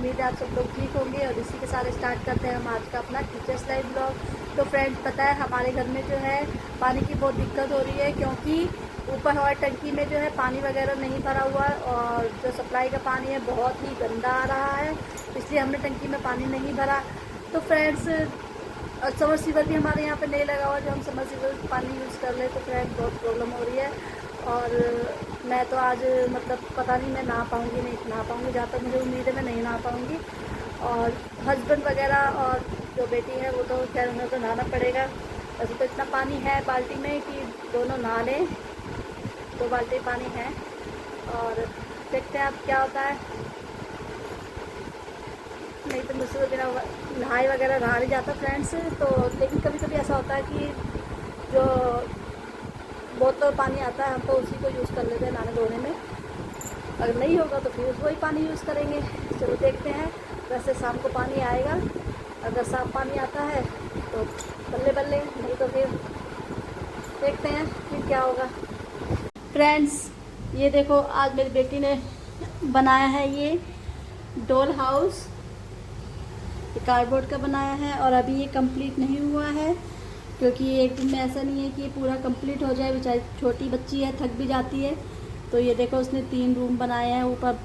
उम्मीद है आप सब लोग ठीक होंगे। और इसी के साथ स्टार्ट करते हैं हम आज का अपना टीचर्स लाइव ब्लॉग। तो फ्रेंड्स, पता है हमारे घर में जो है पानी की बहुत दिक्कत हो रही है, क्योंकि ऊपर हमारी टंकी में जो है पानी वगैरह नहीं भरा हुआ है और जो सप्लाई का पानी है बहुत ही गंदा आ रहा है, इसलिए हमने टंकी में पानी नहीं भरा। तो फ्रेंड्स, समरसीबल भी हमारे यहाँ पे नहीं लगा हुआ, जो हम समरसीबल पानी यूज़ कर ले, तो फ्रेंड्स बहुत प्रॉब्लम हो रही है। और मैं तो आज मतलब पता नहीं मैं नहा पाऊँगी नहीं नहा पाऊँगी, जहाँ तक मुझे उम्मीद है मैं नहीं नहा पाऊँगी। और हस्बैंड वगैरह और जो बेटी है वो तो खैर उन्हें तो नहाना पड़ेगा। वैसे तो इतना पानी है बाल्टी में कि दोनों नहा लें, 2 बाल्टी पानी है। और देखते हैं अब क्या होता है। नहीं तो मुझसे तो बिना नहाए वगैरह रहा नहीं जाता फ्रेंड्स। तो लेकिन कभी कभी ऐसा होता है कि जो बोतल पानी आता है हम तो उसी को यूज़ कर लेते हैं नहाने धोने में। अगर नहीं होगा तो फिर वही पानी यूज़ करेंगे। चलो देखते हैं। वैसे शाम को पानी आएगा, अगर साफ पानी आता है तो बल्ले बल्ले, नहीं तो फिर देखते हैं फिर क्या होगा। फ्रेंड्स, ये देखो आज मेरी बेटी ने बनाया है ये डॉल हाउस, कार्डबोर्ड का बनाया है। और अभी ये कंप्लीट नहीं हुआ है, क्योंकि एक दिन में ऐसा नहीं है कि ये पूरा कंप्लीट हो जाए। बेचारी छोटी बच्ची है, थक भी जाती है। तो ये देखो उसने 3 रूम बनाए हैं, ऊपर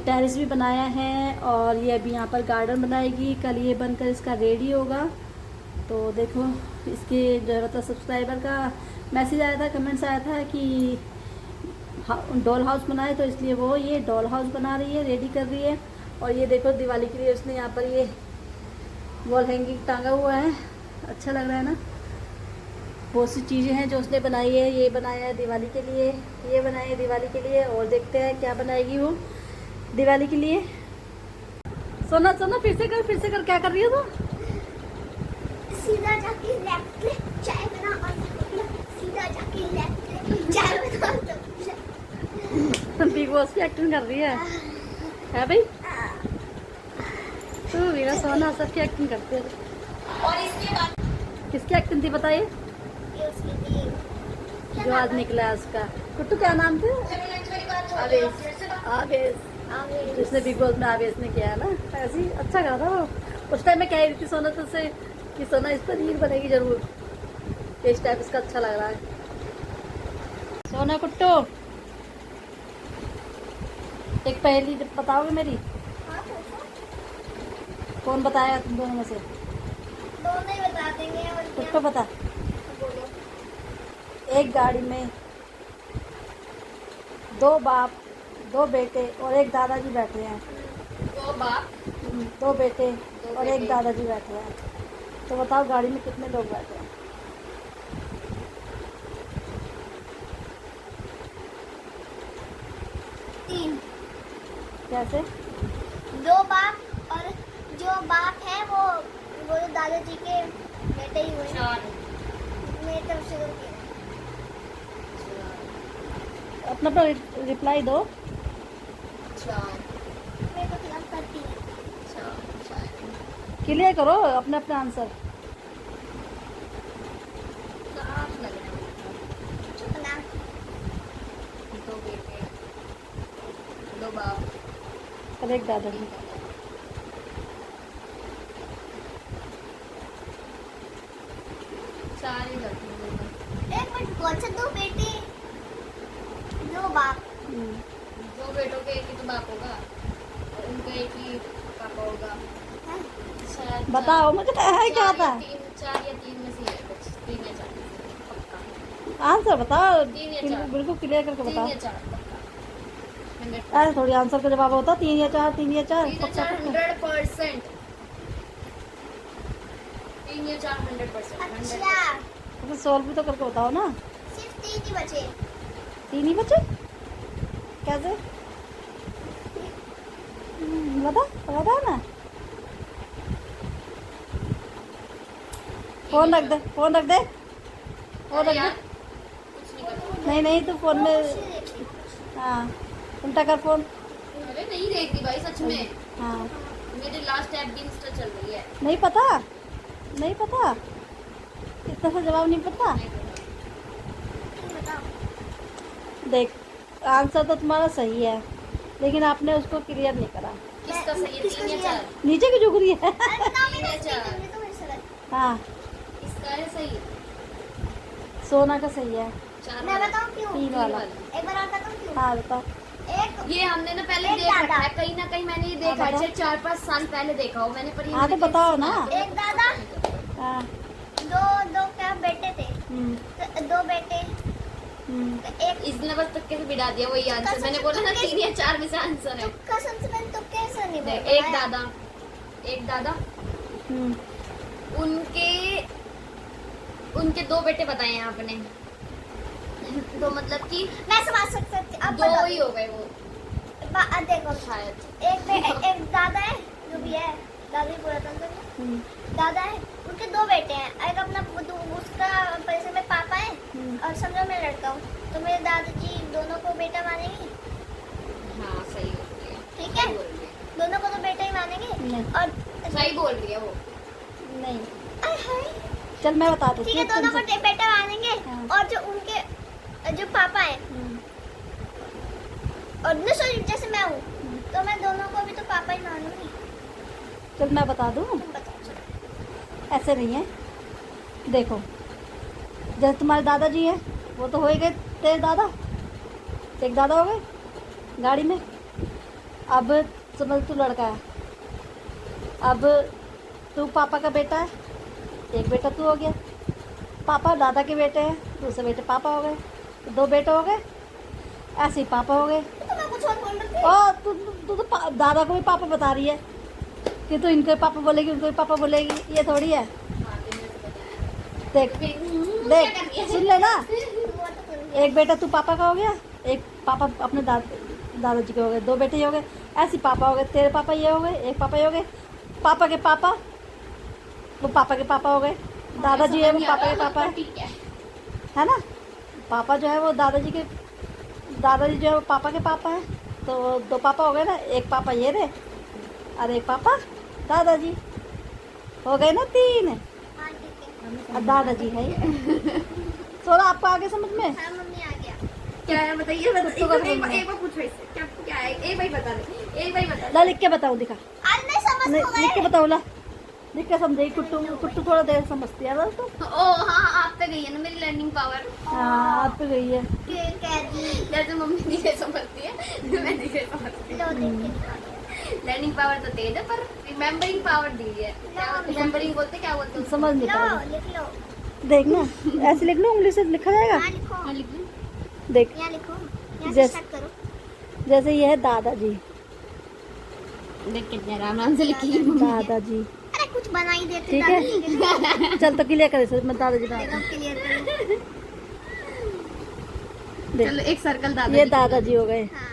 टेरेस भी बनाया है और ये अभी यहाँ पर गार्डन बनाएगी। कल ये बनकर इसका रेडी होगा। तो देखो इसके जो मतलब सब्सक्राइबर का मैसेज आया था, कमेंट्स आया था कि डॉल हाउस बनाए, तो इसलिए वो ये डॉल हाउस बना रही है, रेडी कर रही है। और ये देखो दिवाली के लिए उसने यहाँ पर ये वॉल हैंगिंग टांगा हुआ है, अच्छा लग रहा है ना। बहुत सी चीज़ें हैं जो उसने बनाई है। ये बनाया है दिवाली के लिए, ये बनाया है दिवाली के लिए, और देखते हैं क्या बनाएगी वो दिवाली के लिए। सोना सोना फिर से कर, क्या कर रही हो तुम? सीधा जाके लेफ्ट में चाय बना और सीधा जाके लेफ्ट में चाय बना। बिग बॉस की एक्टिंग कर रही है भाई? तो मेरा सोना सबकी एक्टिंग करते है। और इसके बाद किसकी एक्टिंग थी बताइए? ये उसकी थी जो आज निकला है उसका। कुट्टू क्या नाम थे? आवेश। जिसने बिग बॉस में आवेश ने किया है ना, ऐसे ही अच्छा कहा था वो। उस टाइम मैं कह रही थी सोना तुझसे कि सोना इस पर रील बनेगी जरूर, इस टाइप इसका अच्छा लग रहा है। सोना कुट्टू, एक पहेली बताओगे मेरी? कौन बताएगा तुम दोनों में से? दोनों ही बता देंगे। और कुट्टू बता। बोलो। एक गाड़ी में 2 बाप, 2 बेटे और एक दादाजी बैठे हैं। 2 बाप, 2 बेटे और एक दादाजी बैठे हैं। तो बताओ गाड़ी में कितने लोग बैठे हैं? 3। कैसे? 2 बाप और जो बाप है वो तो दादाजी के बेटे ही हुए। 4 मेरी तरफ से तो अपना अपना रिप्लाई दो। 4 मेरे को खिलाफ करती है। 4 क्लियर करो अपने अपने आंसर। साफ लग रहा है। चुप ना। 2 बेटे, 2 बाप और एक दादाजी। 4 ही करती हूँ। एक मिनट, कौन सा 2 बेटे 2 बाप? 2 बेटों के एक ही तो बाप होगा और उनका एक ही पापा होगा। शायद बताओ मुझे है क्या था? 4 या 3 में से है कुछ। 3 या 4 में से पक्का। आंसर बताओ, 3 या 4 बिल्कुल क्लियर करके 3 बताओ। या 4 पक्का। ऐसे थोड़ी आंसर का जवाब होता 3 या 4, 3 या 4 3 या 4 100%। 3 या 4 100%। अच्छा, तो सॉल्व भी तो करके बताओ ना। सिर्फ 3 ही बचे। 3 ही बचे? कैसे? बता ना। फोन रख दे, फोन रख दे, फोन रख दे। कुछ नहीं करता। नहीं नहीं, तू फोन में हाँ उल्टा कर फोन। अरे नहीं देखती भाई सच में। हाँ मेरी लास्ट ऐप भी इंस्टा चल रही है। नहीं पता, नहीं पता, इतना सा जवाब नहीं पता। देख आंसर तो तुम्हारा सही है, लेकिन आपने उसको क्लियर नहीं करा। किसका सही है, 3 या 4? नीचे की झुक रही है। अरे बताओ मेरा अच्छा। स्पीकर में तो मेरे से लग- हाँ, इसका है सही, सोना का सही है। 4 मैं वाला। बताऊं क्यों? 3 वाला। एक बार और बताऊं क्यों? हाँ बताओ। एक ये हमने ना पहले एक देख रखा दादा। है, कहीं ना कहीं मैंने ये देखा हाँ, है, 4-5 साल पहले देखा हो मैंने, पर ये हाँ, तो मेरे बताओ कैसे ना। सुना है, एक दादा, हाँ, दो क्या बेटे थे, हम्म, तो 2 बेटे, हम्म, तो एक इसने बस तुक्के से बिड़ा दिया वही आंसर, कसम मैंने से बोला ना तुक्के 3 या 4 में से आंसर है। कसम से मैंने तो कैसे नहीं देख, बोला एक दादा, हम्म, उनके 2 बेटे बताए हैं आपने, तो मतलब कि मैं समझ सकती अब 2 ही हो गए वो देखो शायद। एक दादा है जो भी है, दादा ही पूरा था ना। हम्म, दादा है, उनके 2 बेटे हैं, एक अपना उसका पैसे में पापा है हम्म। और समझो मैं लड़का हूँ, तो मेरे दादाजी दोनों को बेटा मानेंगे, हाँ सही बोल रही है, ठीक है? सही बोल रही है, दोनों को तो बेटा ही मानेंगे। नहीं। और सही बोल रही है वो। नहीं, आय हाय, चल मैं बता देती ठीक है, हूँ दोनों को तुमसे। बेटा मानेंगे। हाँ। और जो उनके जो पापा है, हम्म, और न सॉरी जैसे मैं हूँ, तो मैं दोनों को भी तो पापा ही मानूंगी। चल मैं बता दूँ। तुम बताओ चलो। ऐसे नहीं है, देखो, जैसे तुम्हारे दादाजी हैं, वो तो हो ही गए तेरे दादा, एक दादा हो गए गाड़ी में। अब समझ तू लड़का है, अब तू पापा का बेटा है, एक बेटा तू हो गया। पापा दादा के बेटे हैं, दूसरे बेटे पापा हो गए, 2 बेटे हो गए। ऐसे ही पापा हो गए। तो मैं कुछ और बोल रही थी। और तू तो दादा को भी पापा बता रही है कि तू इनको भी पापा बोलेगी, उनको भी पापा बोलेगी, ये थोड़ी है। हाँ, तुमने तो बताया। देख क्या कर रही है? देख, सुन ले ना, वो तो करूंगी। एक बेटा तू पापा का हो गया, एक पापा अपने दादाजी के हो गए, 2 बेटे ही हो गए। ऐसे ही पापा हो गए, तेरे पापा ये हो गए, एक पापा ये हो गए। पापा के पापा, वो पापा के पापा हो गए। दादाजी है वो पापा के पापा है, ठीक है। ना? पापा जो है वो दादाजी जो है वो पापा के पापा है। तो 2 पापा हो गए ना, एक पापा ये रहे और एक पापा दादाजी, हो गए ना 3। हाँ ठीक है। और दादाजी है सोना, आपको आगे समझ में? हाँ मम्मी आ गया। क्या है बताइए, तो एक बार पूछो इससे, क्या है, एक बार बता दे, एक बार बता ला लिख के बताओ, दिखा, आज नहीं समझ नहीं, हो लिख के गए। बताओ, ला लिख के समझेगी। कुट्टू थोड़ा देर समझती है बस तो। ओ हाँ, आप पे गई है ना मेरी लर्निंग पावर, हाँ, आप पे गई है। कह दी। जैसे मम्मी धीरे समझती है मैं धीरे समझती लो देख के। हूँ। लर्निंग पावर तो तेज है, पर रिमेम्बरिंग पावर दी है। रिमेम्बरिंग बोलते क्या बोलते हैं उसको? समझ नहीं लो पाएगी। लिख लो। देखना, ऐसे लिखना, उंगली से लिखा जाएगा। यहाँ लिखो। हाँ, लिख दूँ? देख, यहाँ लिखो। यहाँ से जैसे- स्टार्ट करो। जैसे ये है दादाजी, देख कितने आराम से लिखी है मम्मी। दादाजी, अरे कुछ बना ही देते ठीक है। दादाजी के लिए। चल तो क्लियर करे सर, मैं दादाजी बना देखो क्लियर करो। देख, चलो एक सर्कल दादा ये दादाजी हो गए, हाँ।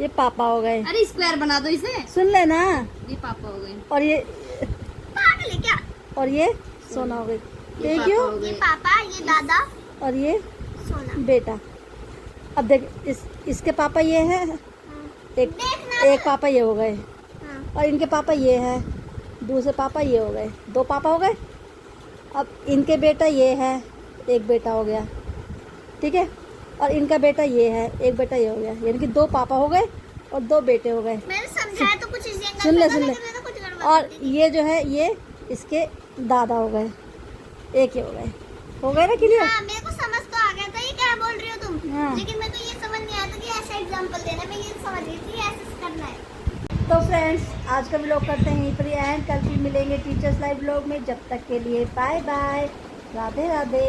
ये पापा हो गए। अरे स्क्वायर बना दो इसे। सुन लेना। ये पापा हो गए, और ये पागल है क्या? और ये सोना हो गई। ये ये पापा क्यों? हो ये गए। पापा, ये दादा, और ये सोना। बेटा। अब देख, इसके पापा ये हैं, हाँ। एक देखना। एक पापा ये हो गए, हाँ। और इनके पापा ये हैं, दूसरे पापा ये हो गए, 2 पापा हो गए। अब इनके बेटा ये है, एक बेटा हो गया, ठीक है। और इनका बेटा ये है, एक बेटा ये हो गया, यानी कि 2 पापा हो गए और 2 बेटे हो गए। मैंने समझाया तो कुछ इसी एंगल सुन ले, से था, सुन ले। लेकिन मैं तो कुछ गड़बड़ और कर दी। ये जो है, ये इसके दादा हो गए, एक ये हो गए ना क्लियर? हाँ मेरे को समझ तो आ गया था ये क्या बोल रही हो तुम। हाँ। लेकिन मेरे को ये समझ नहीं आया था कि ऐसा एग्जांपल देना। मैं ये समझ रही थी ऐसे करना है। तो फ्रेंड्स, आज का व्लॉग करते हैं यहीं पर एंड। कल फिर मिलेंगे टीचर्स लाइव व्लॉग में। जब तक के लिए बाय बाय, राधे राधे।